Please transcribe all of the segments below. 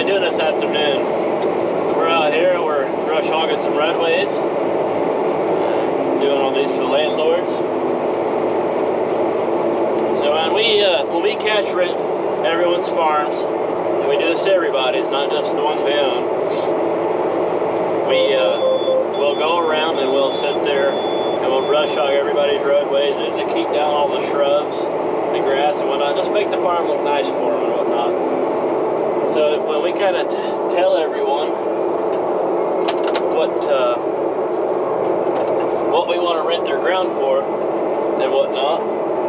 doing this afternoon? So we're out here, we're brush hogging some roadways, doing all these for the landlords. So when we cash rent everyone's farms, and we do this to everybody, not just the ones we own, we'll go around and we'll sit there and we'll brush hog everybody's roadways to keep down all the shrubs, the grass and whatnot, just make the farm look nice for them and whatnot. So when we kind of tell everyone what we want to rent their ground for and whatnot,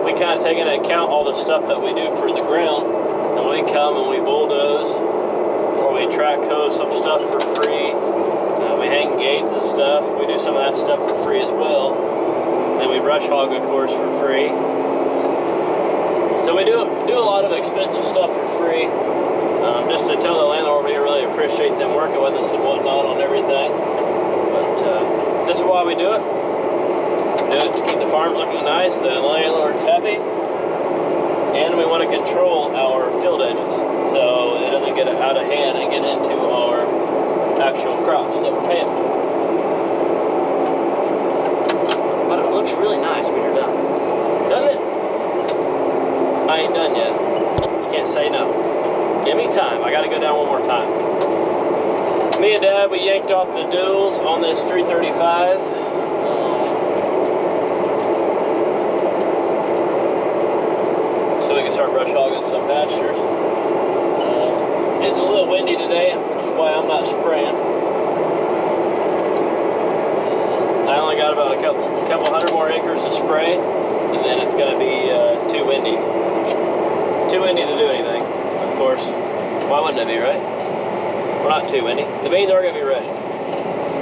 we kind of take into account all the stuff that we do for the ground, and we come and we bulldoze or we track hoe some stuff for free. We hang gates and stuff. We do some of that stuff for free as well. And we brush hog, of course, for free. So we do a lot of expensive stuff for free, just to tell the landlord we really appreciate them working with us and whatnot on everything. But this is why we do it. Do it to keep the farms looking nice, the landlord's happy, and we want to control our field edges so it doesn't get out of hand and get into our actual crops that we're paying for. But it looks really nice when you're done, doesn't it? I ain't done yet. You can't say no. Give me time. I gotta go down one more time. Me and Dad, we yanked off the duals on this 335. So we can start brush hogging some pastures. It's a little windy today, which is why I'm not spraying. I only got about a couple hundred more acres to spray, and then it's going to be too windy. Too windy to do anything, of course. Why wouldn't it be, right? We're not too windy. The beans are going to be ready.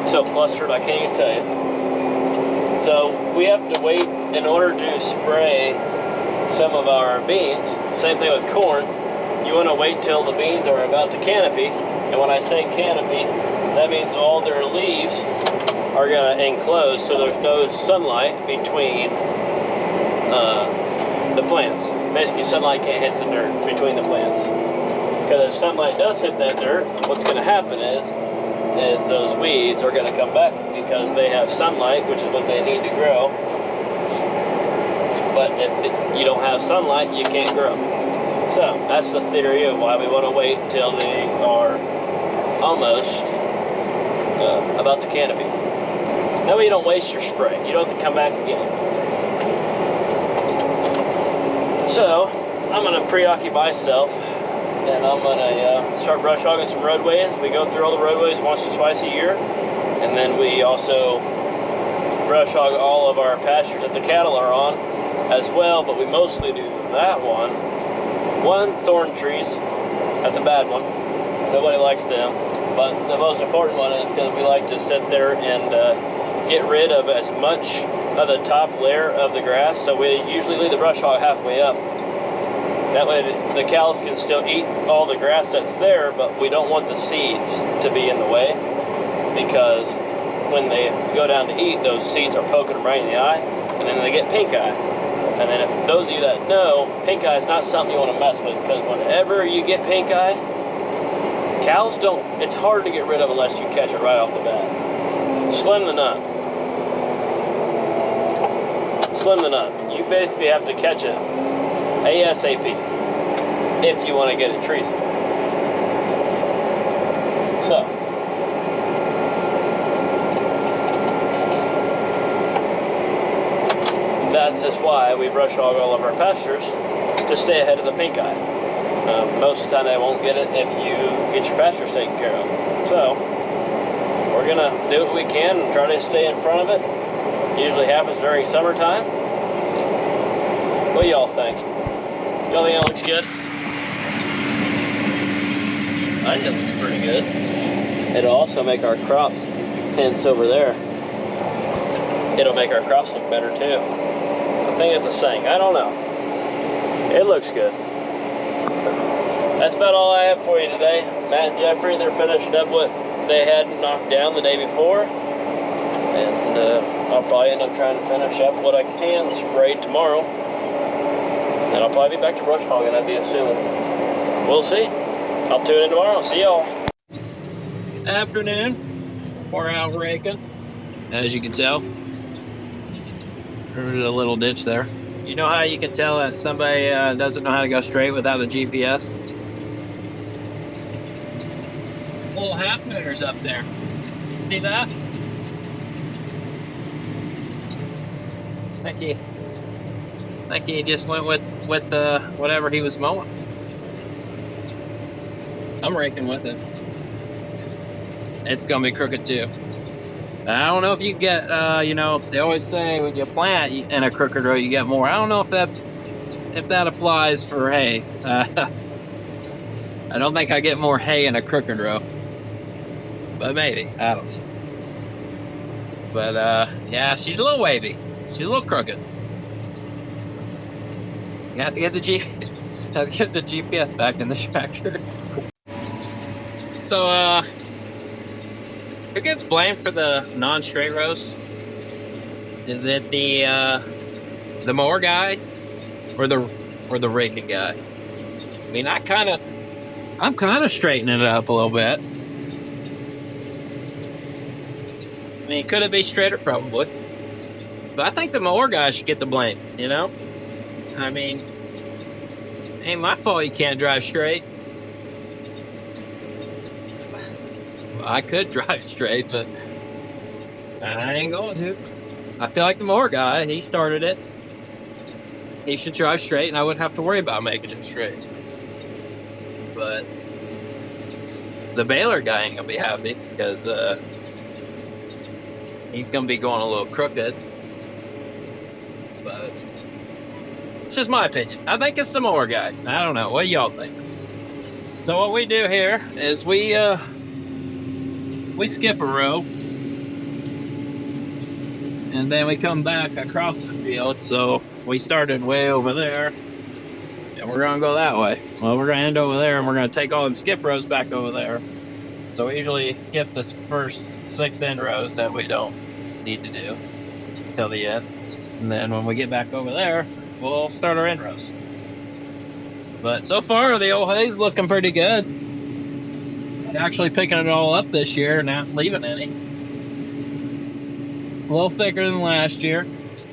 So flustered, I can't even tell you. So we have to wait in order to spray some of our beans. Same thing with corn. You want to wait till the beans are about to canopy, and when I say canopy, that means all their leaves are going to enclose, so there's no sunlight between the plants. Basically, sunlight can't hit the dirt between the plants. Because if sunlight does hit that dirt, what's going to happen is those weeds are going to come back because they have sunlight, which is what they need to grow. But if you don't have sunlight, you can't grow. So that's the theory of why we want to wait till they are almost about to canopy. That way you don't waste your spray. You don't have to come back again. So I'm going to preoccupy myself, and I'm going to start brush hogging some roadways. We go through all the roadways once to twice a year, and then we also brush hog all of our pastures that the cattle are on as well, but we mostly do that one. Thorn trees, that's a bad one. Nobody likes them. But the most important one is because we like to sit there and get rid of as much of the top layer of the grass. So we usually leave the brush hog halfway up. That way the cows can still eat all the grass that's there, but we don't want the seeds to be in the way, because when they go down to eat, those seeds are poking them right in the eye, and then they get pink eye. And then if those of you that know, pink eye is not something you want to mess with, because whenever you get pink eye, cows don't, it's hard to get rid of unless you catch it right off the bat. Slim the nut. Slim the nut. You basically have to catch it ASAP if you want to get it treated. So, that's just why we brush hog all of our pastures, to stay ahead of the pink eye. Most of the time they won't get it if you get your pastures taken care of. So we're gonna do what we can and try to stay in front of it. Usually happens during summertime. What do y'all think? Y'all think that looks good? I think it looks pretty good. It'll also make our crops, hence over there, it'll make our crops look better too. I think it's the same. I don't know. It looks good. That's about all I have for you today. Matt and Jeffrey, they're finishing up what they had knocked down the day before. And I'll probably end up trying to finish up what I can spray tomorrow. And I'll probably be back to brush hogging, I'd be assuming. We'll see. I'll tune in tomorrow. See y'all. Afternoon. We're out raking. As you can tell, there's a little ditch there. You know how you can tell that somebody doesn't know how to go straight without a GPS? Little half mooners up there. See that? Like he just went with whatever he was mowing. I'm raking with it. It's gonna be crooked too. I don't know if you get, you know, they always say when you plant in a crooked row, you get more. I don't know if that applies for hay. I don't think I get more hay in a crooked row, but maybe, I don't know. But yeah, she's a little wavy. She's a little crooked. You have to get the GPS back in the tractor. So, who gets blamed for the non-straight rows? Is it the mower guy or the raking guy? I mean, I'm kind of straightening it up a little bit. I mean, could it be straighter? Probably. But I think the mower guy should get the blame, you know? I mean, it ain't my fault you can't drive straight. I could drive straight, but I ain't going to. I feel like the mower guy, he started it. He should drive straight, and I wouldn't have to worry about making it straight. But the baler guy ain't gonna be happy because he's gonna be going a little crooked. But it's just my opinion. I think it's the mower guy. I don't know. What do y'all think? So what we do here is we skip a row, and then we come back across the field. So we started way over there, and we're gonna go that way. Well, we're gonna end over there, and we're gonna take all them skip rows back over there. So we usually skip the first 6 end rows that we don't need to do till the end, and then when we get back over there, we'll start our end rows. But so far, the old hay's looking pretty good. It's actually picking it all up this year, not leaving any. A little thicker than last year.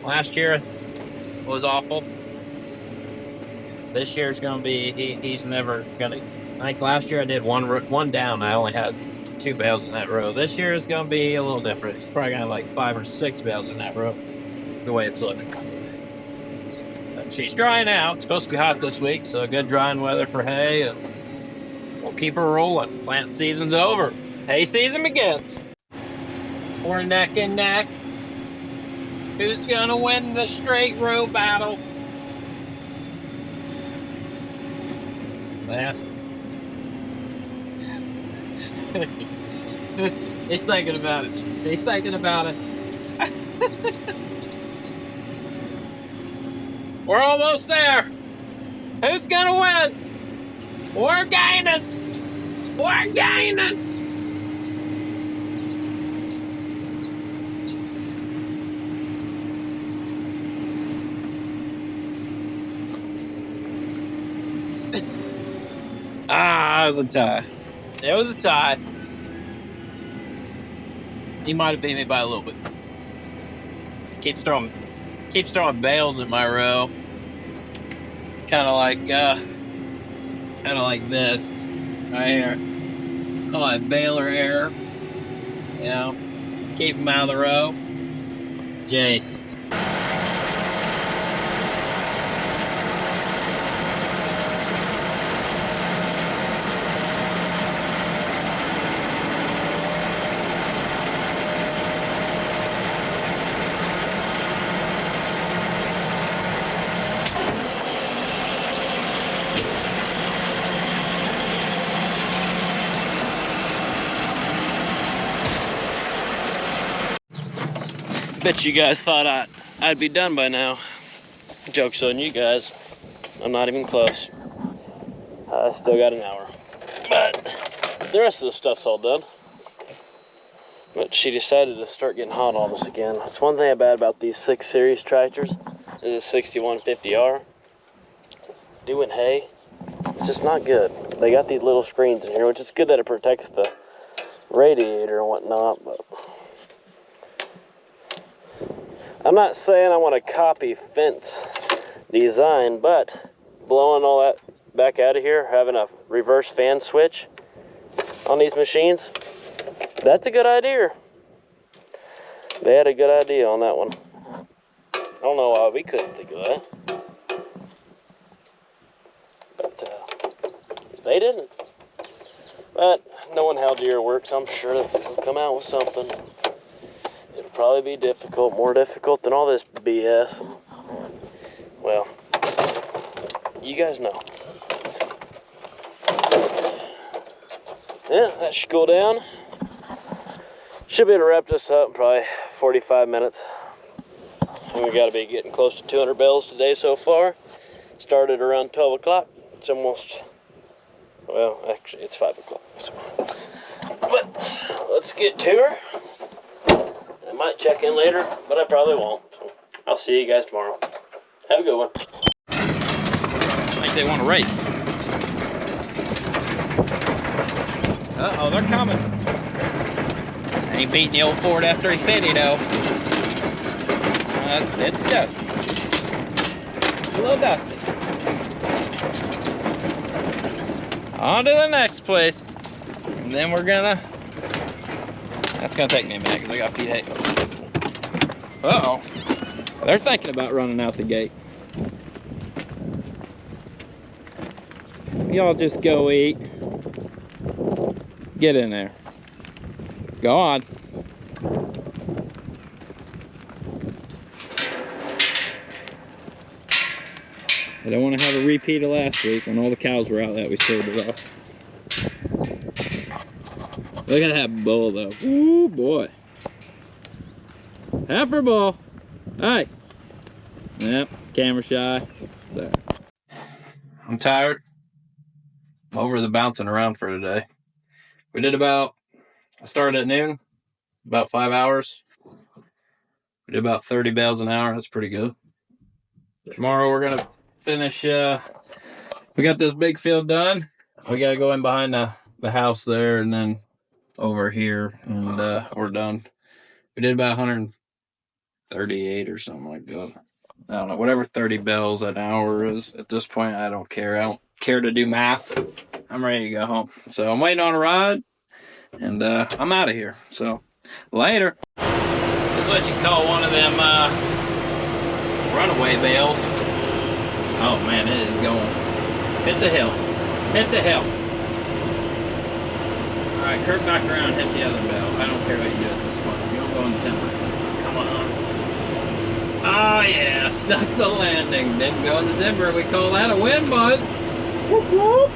Last year was awful. This year's gonna be, he's never gonna, I think last year I did one down. I only had 2 bales in that row. This year is gonna be a little different. It's probably gonna have like 5 or 6 bales in that row, the way it's looking. But she's drying out. It's supposed to be hot this week, so good drying weather for hay, and we'll keep her rolling. Plant season's over. Hay season begins. We're neck and neck. Who's gonna win the straight row battle? Yeah. He's thinking about it. He's thinking about it. We're almost there. Who's gonna win? We're gaining. We're gaining. It was a tie. It was a tie. He might have beat me by a little bit. Keeps throwing bales at my row. Kind of like this right here. Call it baler error. You know, keep him out of the row. Jace. Bet you guys thought I'd be done by now. Joke's on you guys. I'm not even close. I still got an hour. But the rest of the stuff's all done. But she decided to start getting hot on us again. That's one thing bad about these 6 Series tractors. This is 6150R. Doing hay, it's just not good. they got these little screens in here, which is good that it protects the radiator and whatnot, but I'm not saying I want to copy fence design, but blowing all that back out of here, having a reverse fan switch on these machines, that's a good idea. They had a good idea on that one. I don't know why we couldn't think of that, but they didn't. But knowing how Deere works, I'm sure that they'll come out with something. It'll probably be difficult, more difficult than all this BS. Well, you guys know. Yeah, that should go down. Should be able to wrap this up in probably 45 minutes. And we got to be getting close to 200 bales today so far. Started around 12 o'clock. It's almost, well, actually it's 5 o'clock. So. But let's get to her. I might check in later, but I probably won't. So I'll see you guys tomorrow. Have a good one. Like they want to race. Uh-oh, they're coming. Ain't beating the old Ford F-350 though. It's dusty. A little dusty. On to the next place. And then we're gonna... That's gonna take me a minute because I got feet hay. Uh-oh. They're thinking about running out the gate. Y'all just go eat. Get in there. Go on. I don't want to have a repeat of last week when all the cows were out that we sold it off. Look at that bull though. Ooh boy. Heifer bull. Hi. Yep, camera shy. Sorry. I'm tired. I'm over the bouncing around for today. We did about, I started at noon, about 5 hours. We did about 30 bales an hour. That's pretty good. Tomorrow we're gonna finish, we got this big field done. We gotta go in behind the house there and then over here, and we're done. We did about 138 or something like that. I don't know, whatever 30 bales an hour is at this point. I don't care. I don't care to do math. I'm ready to go home. So I'm waiting on a ride, and I'm out of here. So later. This is what you call one of them runaway bales. Oh man, it is going. Hit the hill. Hit the hill. All right, curve back around, hit the other bale. I don't care what you do at this point. You don't go in the timber. Come on. Oh yeah, stuck the landing. Didn't go in the timber. We call that a win, boys. Whoop whoop.